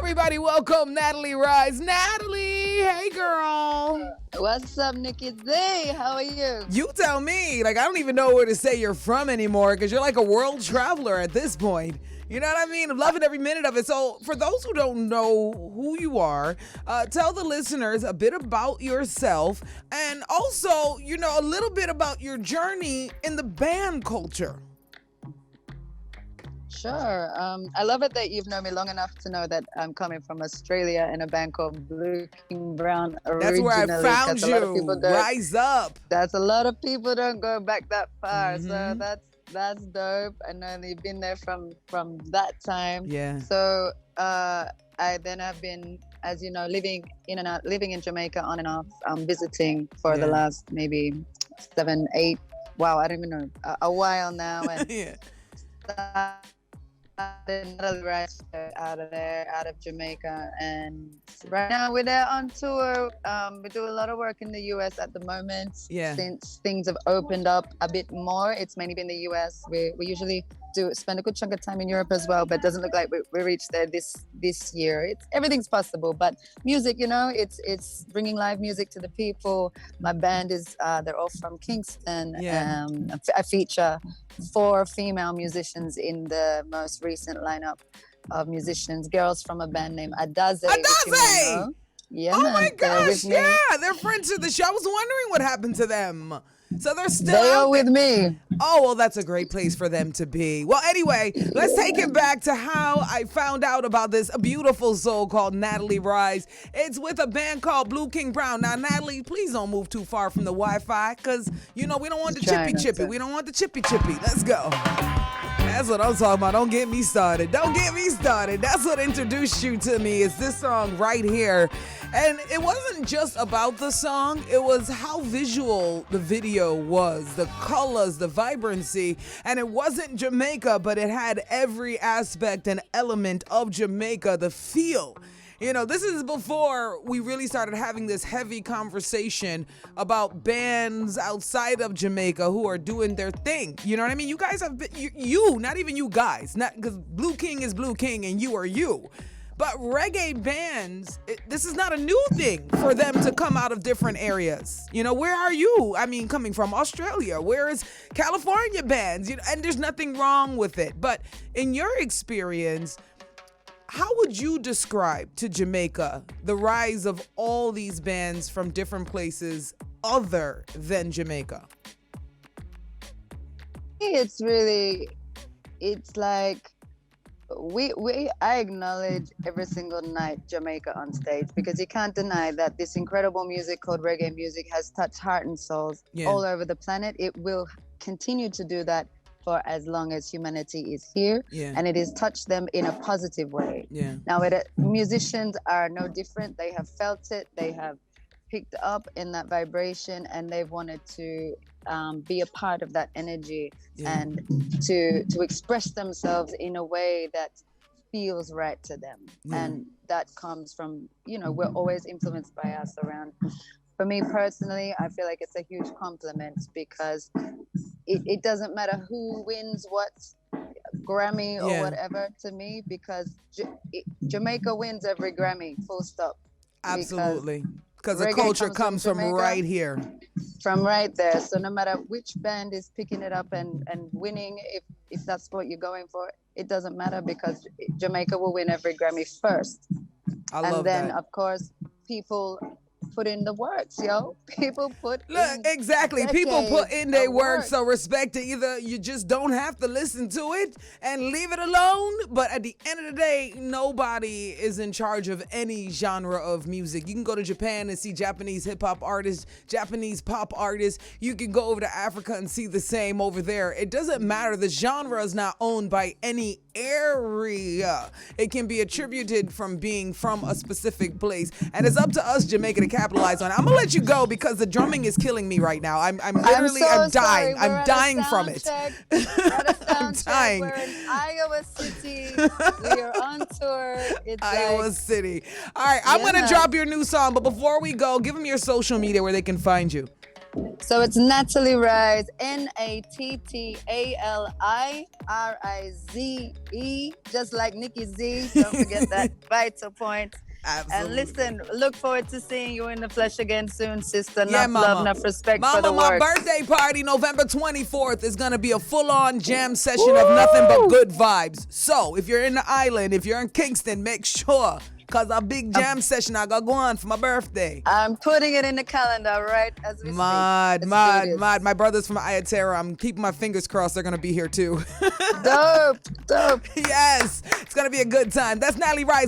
Everybody, welcome Nattali Rize. Natalie, hey girl. What's up, Nikki? Hey, how are you? You tell me. Like, I don't even know where to say you're from anymore because you're like a world traveler at this point. You know what I mean? I'm loving every minute of it. So for those who don't know who you are, tell the listeners a bit about yourself and also, you know, a little bit about your journey in the band culture. Sure. I love it that you've known me long enough to know that I'm coming from Australia in a band called Blue King Brown originally. That's where I found you. Rise up. That's a lot of people don't go back that far. So that's dope. I know that you've been there from that time. Yeah. So I then have been, as you know, living in Jamaica on and off, visiting for the last maybe 7, 8, wow, I don't even know, a while now. And Nattali Rize out of Jamaica, and right now we're there on tour. We do a lot of work in the US at the moment. Since things have opened up a bit more, it's mainly been the US. We usually do spend a good chunk of time in Europe as well, but it doesn't look like we reached there this year. Everything's possible, but music, you know, it's bringing live music to the people. My band is they're all from Kingston. I feature 4 female musicians in the most recent lineup of musicians, girls from a band named Adaze. Yeah, oh my gosh, they're friends of the show. I was wondering what happened to them. So they're still out with me. Oh, well, that's a great place for them to be. Well, anyway, let's take it back to how I found out about this beautiful soul called Nattali Rize. It's with a band called Blue King Brown. Now, Natalie, please don't move too far from the Wi-Fi because, you know, we don't want the chippy-chippy. We don't want the chippy-chippy. Let's go. That's what I'm talking about. Don't get me started. Don't get me started. That's what introduced you to me is this song right here. And it wasn't just about the song. It was how visual the video was, the colors, the vibrancy. And it wasn't Jamaica, but it had every aspect and element of Jamaica, the feel. You know, this is before we really started having this heavy conversation about bands outside of Jamaica who are doing their thing. You know what I mean? You guys have been, you not even you guys, not because Blue King is Blue King and you are you. But reggae bands, this is not a new thing for them to come out of different areas. You know, where are you? I mean, coming from Australia, where is California bands? You know, and there's nothing wrong with it. But in your experience, how would you describe to Jamaica the rise of all these bands from different places other than Jamaica? It's like I acknowledge every single night Jamaica on stage because you can't deny that this incredible music called reggae music has touched heart and souls all over the planet. It will continue to do that for as long as humanity is here, and it has touched them in a positive way. Now, musicians are no different. They have felt it. They have picked up in that vibration, and they've wanted to be a part of that energy and to express themselves in a way that feels right to them. And that comes from, you know, we're always influenced by us around. For me personally, I feel like it's a huge compliment because it doesn't matter who wins what Grammy or whatever to me, because Jamaica wins every Grammy, full stop. Absolutely. Because the culture comes from right here. From right there. So no matter which band is picking it up and winning, if that's what you're going for, it doesn't matter because Jamaica will win every Grammy first. I love that. And then, of course, people put in the works, People put exactly. People put in their work, so respect it. Either you just don't have to listen to it and leave it alone, but at the end of the day, nobody is in charge of any genre of music. You can go to Japan and see Japanese hip-hop artists, Japanese pop artists. You can go over to Africa and see the same over there. It doesn't matter. The genre is not owned by any area. It can be attributed from being from a specific place, and it's up to us, Jamaica, to capitalize on it. I'm gonna let you go because the drumming is killing me right now. I'm literally dying. I'm dying from it. I'm dying. We're in Iowa City. We are on tour. It's Iowa City. All right, I'm gonna drop your new song, but before we go, give them your social media where they can find you. So it's Nattali Rize, NattaliRize, just like Nikki Z. Don't forget that vital point. Absolutely. And listen, look forward to seeing you in the flesh again soon, sister. Yeah, Enough mama. love, enough respect Mama, for the my work. birthday party, November 24th, is going to be a full-on jam session of nothing but good vibes. So, if you're in the island, if you're in Kingston, make sure, because a big jam session I got to go on for my birthday. I'm putting it in the calendar right as we speak. Mad. My brother's from Ayatara. I'm keeping my fingers crossed they're going to be here too. Dope. Yes, it's going to be a good time. That's Nattali Rize.